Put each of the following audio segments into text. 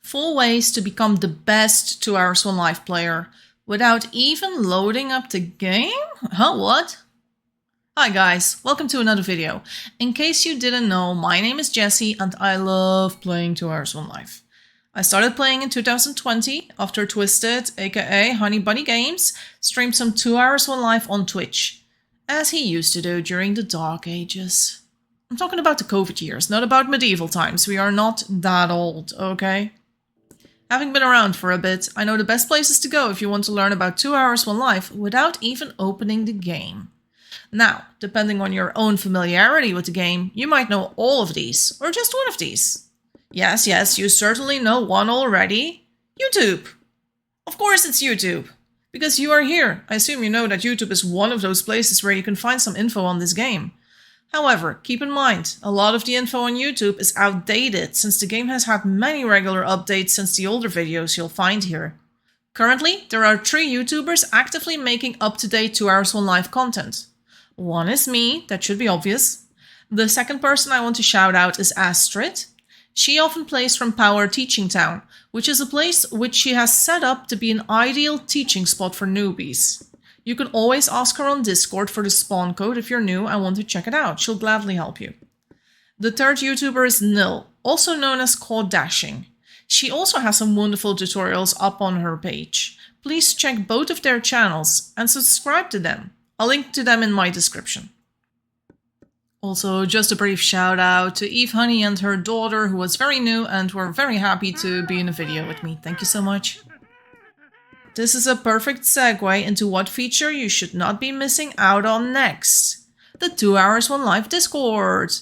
4 ways to become the best 2 Hours One Life player without even loading up the game? Huh, what? Hi guys, welcome to another video. In case you didn't know, my name is Jessie and I love playing 2 Hours One Life. I started playing in 2020 after Twisted, aka HoneyBunnyGames, streamed some 2 Hours One Life on Twitch, as he used to do during the dark ages. I'm talking about the COVID years, not about medieval times. We are not that old, okay? Having been around for a bit, I know the best places to go if you want to learn about 2 Hours One Life without even opening the game. Now, depending on your own familiarity with the game, you might know all of these, or just one of these. Yes, you certainly know one already. YouTube! Of course it's YouTube! Because you are here, I assume you know that YouTube is one of those places where you can find some info on this game. However, keep in mind, a lot of the info on YouTube is outdated since the game has had many regular updates since the older videos you'll find here. Currently, there are 3 YouTubers actively making up-to-date 2 Hours One Life content. One is me, that should be obvious. The second person I want to shout out is Astrid. She often plays from Power Teaching Town, which is a place which she has set up to be an ideal teaching spot for newbies. You can always ask her on Discord for the spawn code if you're new and want to check it out. She'll gladly help you. The third YouTuber is Nil, also known as Caught Dashing. She also has some wonderful tutorials up on her page. Please check both of their channels and subscribe to them. I'll link to them in my description. Also, just a brief shout out to Eve Honey and her daughter, who was very new and were very happy to be in a video with me. Thank you so much. This is a perfect segue into what feature you should not be missing out on next. The 2 Hours One Life Discord.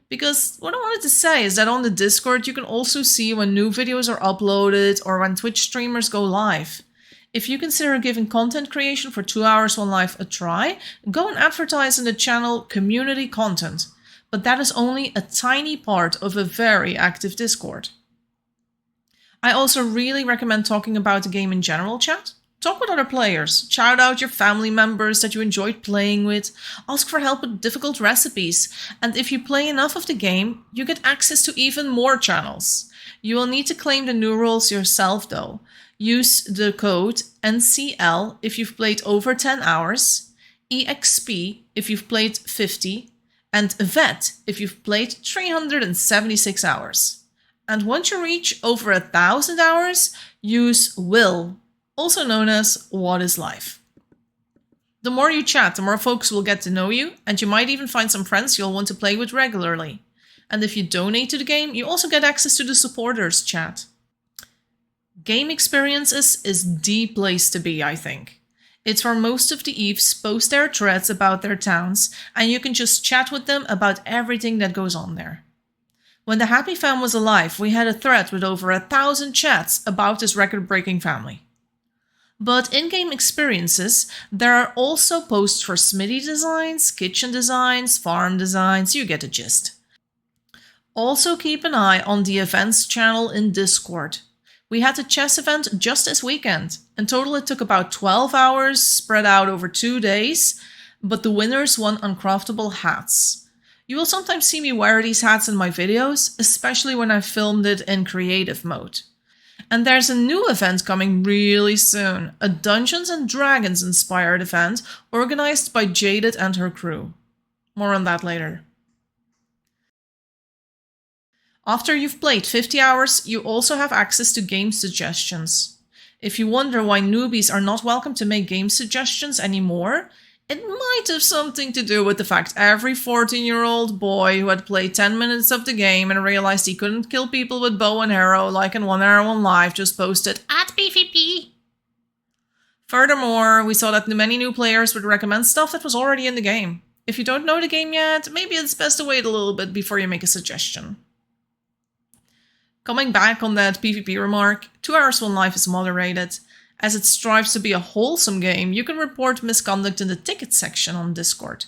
Because what I wanted to say is that on the Discord you can also see when new videos are uploaded or when Twitch streamers go live. If you consider giving content creation for 2 Hours One Life a try, go and advertise in the channel Community Content. But that is only a tiny part of a very active Discord. I also really recommend talking about the game in general chat. Talk with other players, shout out your family members that you enjoyed playing with, ask for help with difficult recipes, and if you play enough of the game, you get access to even more channels. You will need to claim the new rules yourself though. Use the code NCL if you've played over 10 hours, EXP if you've played 50, and VET if you've played 376 hours. And once you reach over 1,000 hours, use WILL, also known as What is Life. The more you chat, the more folks will get to know you, and you might even find some friends you'll want to play with regularly. And if you donate to the game, you also get access to the supporters chat. Game Experiences is the place to be, I think. It's where most of the Eves post their threads about their towns, and you can just chat with them about everything that goes on there. When the Happy Fam was alive, we had a thread with over 1,000 chats about this record-breaking family. But in Game Experiences, there are also posts for smithy designs, kitchen designs, farm designs, you get the gist. Also keep an eye on the events channel in Discord. We had a chess event just this weekend. In total it took about 12 hours, spread out over 2 days, but the winners won uncraftable hats. You will sometimes see me wear these hats in my videos, especially when I filmed it in creative mode. And there's a new event coming really soon, a Dungeons and Dragons inspired event organized by Jaded and her crew. More on that later. After you've played 50 hours, you also have access to game suggestions. If you wonder why newbies are not welcome to make game suggestions anymore, it might have something to do with the fact every 14-year-old boy who had played 10 minutes of the game and realized he couldn't kill people with bow and arrow like in 1 Hour One Life just posted at PvP. Furthermore, we saw that many new players would recommend stuff that was already in the game. If you don't know the game yet, maybe it's best to wait a little bit before you make a suggestion. Coming back on that PvP remark, 2 Hours One Life is moderated. As it strives to be a wholesome game, you can report misconduct in the ticket section on Discord.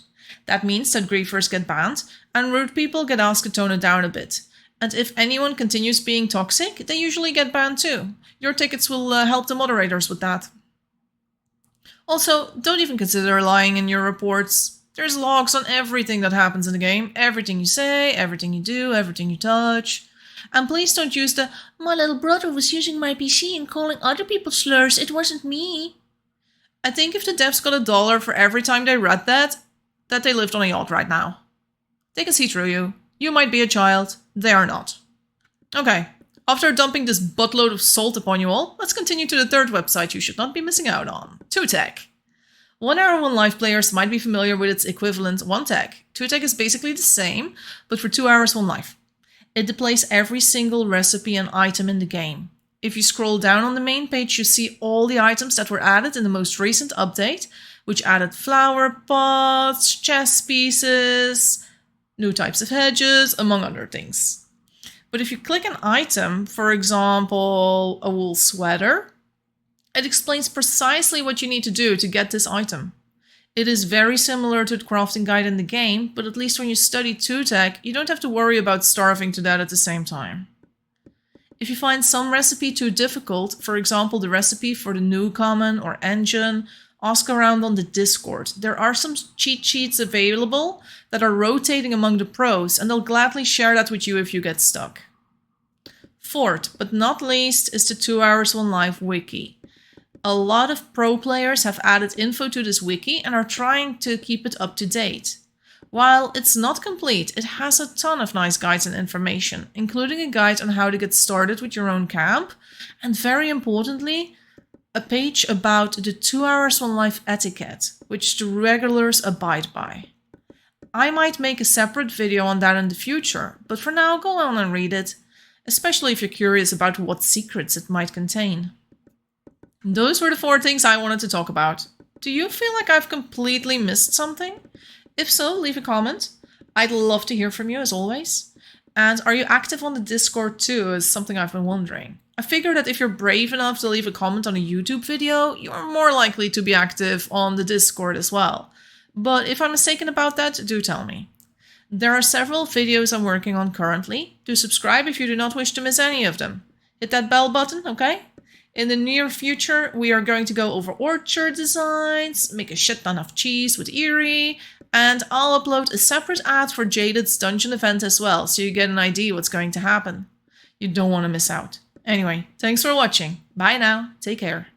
That means that griefers get banned, and rude people get asked to tone it down a bit. And if anyone continues being toxic, they usually get banned too. Your tickets will help the moderators with that. Also, don't even consider lying in your reports. There's logs on everything that happens in the game, everything you say, everything you do, everything you touch. And please don't use the "my little brother was using my PC and calling other people slurs, it wasn't me." I think if the devs got $1 for every time they read that they lived on a yacht right now. They can see through you. You might be a child, they are not. Okay, after dumping this buttload of salt upon you all, let's continue to the third website you should not be missing out on, 2tech. 1 Hour 1 Life players might be familiar with its equivalent 1tech. 2tech is basically the same, but for 2 Hours 1 Life. It displays every single recipe and item in the game. If you scroll down on the main page, you see all the items that were added in the most recent update, which added flower pots, chess pieces, new types of hedges, among other things. But if you click an item, for example, a wool sweater, it explains precisely what you need to do to get this item. It is very similar to the crafting guide in the game, but at least when you study 2tech, you don't have to worry about starving to death at the same time. If you find some recipe too difficult, for example the recipe for the new common or engine, ask around on the Discord. There are some cheat sheets available that are rotating among the pros, and they'll gladly share that with you if you get stuck. Fourth, but not least, is the 2 Hours 1 Life wiki. A lot of pro players have added info to this wiki and are trying to keep it up to date. While it's not complete, it has a ton of nice guides and information, including a guide on how to get started with your own camp, and very importantly, a page about the 2 Hours 1 Life etiquette, which the regulars abide by. I might make a separate video on that in the future, but for now go on and read it, especially if you're curious about what secrets it might contain. Those were the 4 things I wanted to talk about. Do you feel like I've completely missed something? If so, leave a comment. I'd love to hear from you as always. And are you active on the Discord too, is something I've been wondering. I figure that if you're brave enough to leave a comment on a YouTube video, you're more likely to be active on the Discord as well. But if I'm mistaken about that, do tell me. There are several videos I'm working on currently. Do subscribe if you do not wish to miss any of them. Hit that bell button, okay? In the near future, we are going to go over orchard designs, make a shit ton of cheese with Eerie, and I'll upload a separate ad for Jaded's dungeon event as well, so you get an idea what's going to happen. You don't want to miss out. Anyway, thanks for watching. Bye now. Take care.